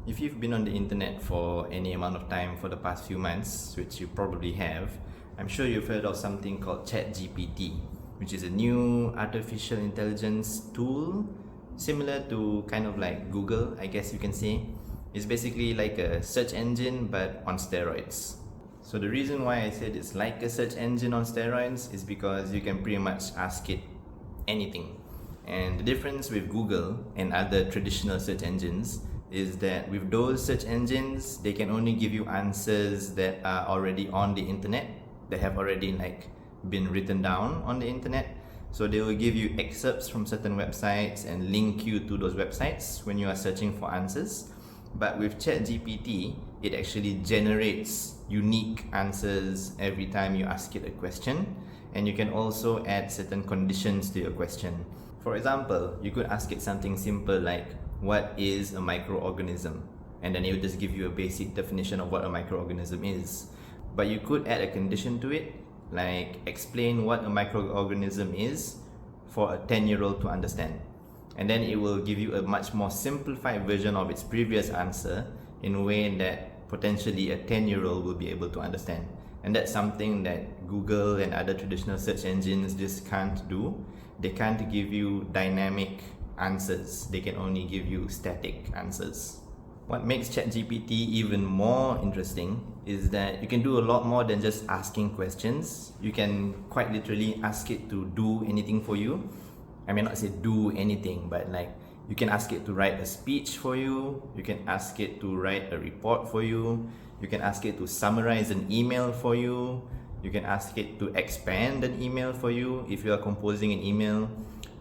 If you've been on the internet for any amount of time for the past few months, which you probably have, I'm sure you've heard of something called ChatGPT, which is a new artificial intelligence tool similar to kind of like Google, I guess you can say. It's basically like a search engine but on steroids. So the reason why I said it's like a search engine on steroids is because you can pretty much ask it anything. And the difference with Google and other traditional search engines is that with those search engines, they can only give you answers that are already on the internet, that have already been written down on the internet. So they will give you excerpts from certain websites and link you to those websites when you are searching for answers. But with ChatGPT, it actually generates unique answers every time you ask it a question, and you can also add certain conditions to your question. For example, you could ask it something simple like, what is a microorganism? And then it will just give you a basic definition of what a microorganism is. But you could add a condition to it, like explain what a microorganism is for a 10-year-old to understand. And then it will give you a much more simplified version of its previous answer in a way that potentially a 10-year-old will be able to understand. And that's something that Google and other traditional search engines just can't do. They can't give you dynamic answers. They can only give you static answers. What makes ChatGPT even more interesting is that you can do a lot more than just asking questions. You can quite literally ask it to do anything for you. I may not say do anything, but you can ask it to write a speech for you. You can ask it to write a report for you. You can ask it to summarize an email for you. You can ask it to expand an email for you if you are composing an email,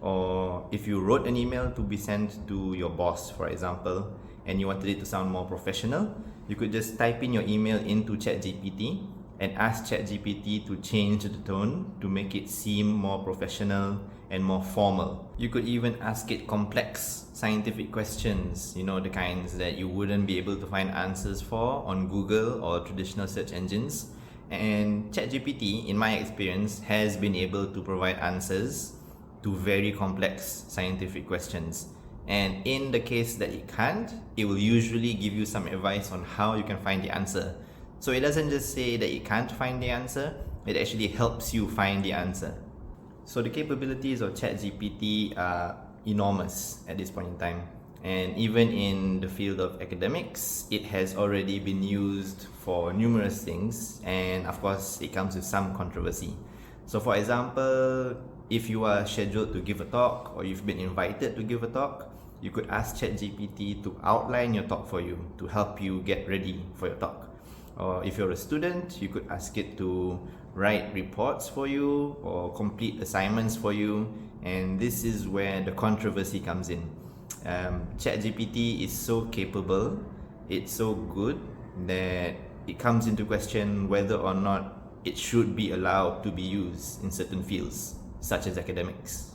or if you wrote an email to be sent to your boss, for example, and you wanted it to sound more professional. You could just type in your email into ChatGPT and ask ChatGPT to change the tone to make it seem more professional and more formal. You could even ask it complex scientific questions, the kinds that you wouldn't be able to find answers for on Google or traditional search engines. And ChatGPT, in my experience, has been able to provide answers to very complex scientific questions. And in the case that it can't, it will usually give you some advice on how you can find the answer. So it doesn't just say that it can't find the answer, it actually helps you find the answer. So the capabilities of ChatGPT are enormous at this point in time. And even in the field of academics, it has already been used for numerous things. And of course, it comes with some controversy. So for example, if you are scheduled to give a talk or you've been invited to give a talk, you could ask ChatGPT to outline your talk for you, to help you get ready for your talk. Or if you're a student, you could ask it to write reports for you or complete assignments for you. And this is where the controversy comes in. ChatGPT is so capable, it's so good that it comes into question whether or not it should be allowed to be used in certain fields, such as academics.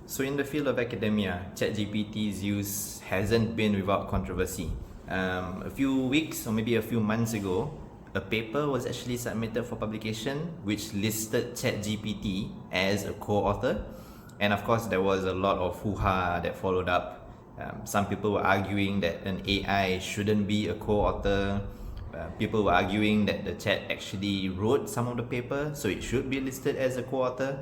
So in the field of academia, ChatGPT's use hasn't been without controversy. A few weeks or maybe a few months ago, a paper was actually submitted for publication which listed ChatGPT as a co-author. And of course, there was a lot of hoo-ha that followed up. Some people were arguing that an AI shouldn't be a co-author. People were arguing that the chat actually wrote some of the paper, so it should be listed as a co-author.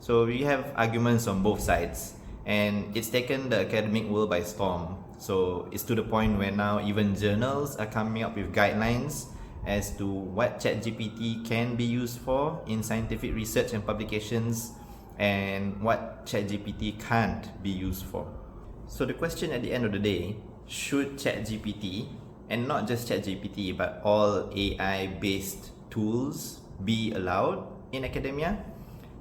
So we have arguments on both sides, and it's taken the academic world by storm. So it's to the point where now even journals are coming up with guidelines as to what ChatGPT can be used for in scientific research and publications, and what ChatGPT can't be used for. So the question at the end of the day, should ChatGPT, and not just ChatGPT but all AI-based tools, be allowed in academia?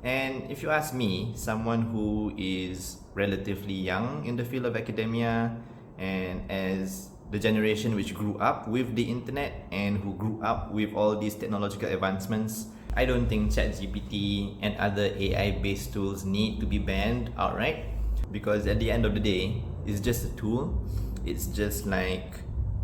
And if you ask me, someone who is relatively young in the field of academia, and as the generation which grew up with the internet and who grew up with all these technological advancements, I don't think ChatGPT and other AI-based tools need to be banned outright, because at the end of the day, it's just a tool. It's just like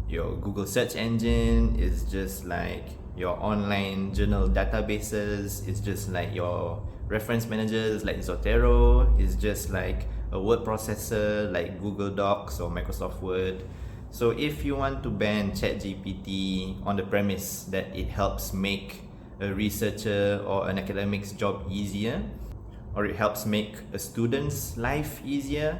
your Google search engine, it's just like your online journal databases, it's just like your reference managers like Zotero, it's just like a word processor like Google Docs or Microsoft Word. So if you want to ban ChatGPT on the premise that it helps make a researcher or an academic's job easier, or it helps make a student's life easier,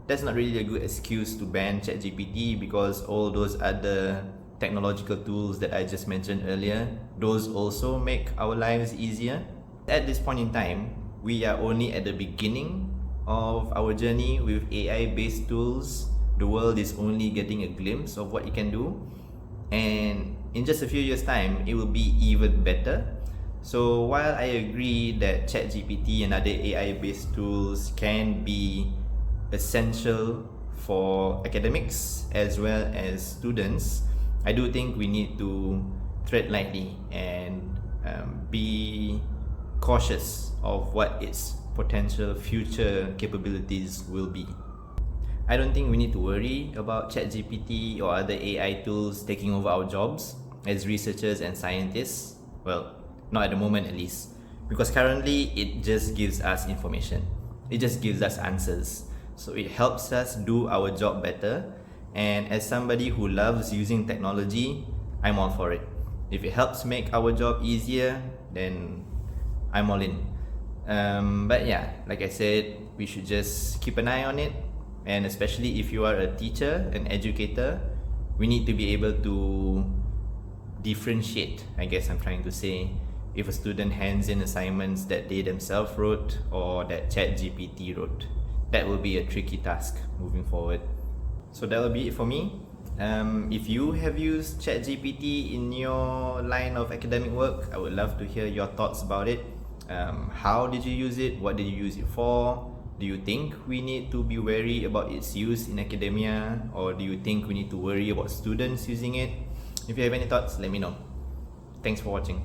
that's not really a good excuse to ban ChatGPT, because all those other technological tools that I just mentioned earlier, those also make our lives easier. At this point in time, we are only at the beginning of our journey with AI-based tools. The world is only getting a glimpse of what it can do, and in just a few years' time, it will be even better. So while I agree that ChatGPT and other AI-based tools can be essential for academics as well as students, I do think we need to tread lightly and be cautious of what its potential future capabilities will be. I don't think we need to worry about ChatGPT or other AI tools taking over our jobs as researchers and scientists. Well, not at the moment at least, because currently it just gives us information. It just gives us answers. So it helps us do our job better. And as somebody who loves using technology, I'm all for it. If it helps make our job easier, then I'm all in. But yeah, like I said, we should just keep an eye on it. And especially if you are a teacher, an educator, we need to be able to differentiate, I guess I'm trying to say, if a student hands in assignments that they themselves wrote or that ChatGPT wrote. That will be a tricky task moving forward. So that will be it for me. If you have used ChatGPT in your line of academic work, I would love to hear your thoughts about it. How did you use it? What did you use it for? Do you think we need to be wary about its use in academia, or do you think we need to worry about students using it? If you have any thoughts, let me know. Thanks for watching.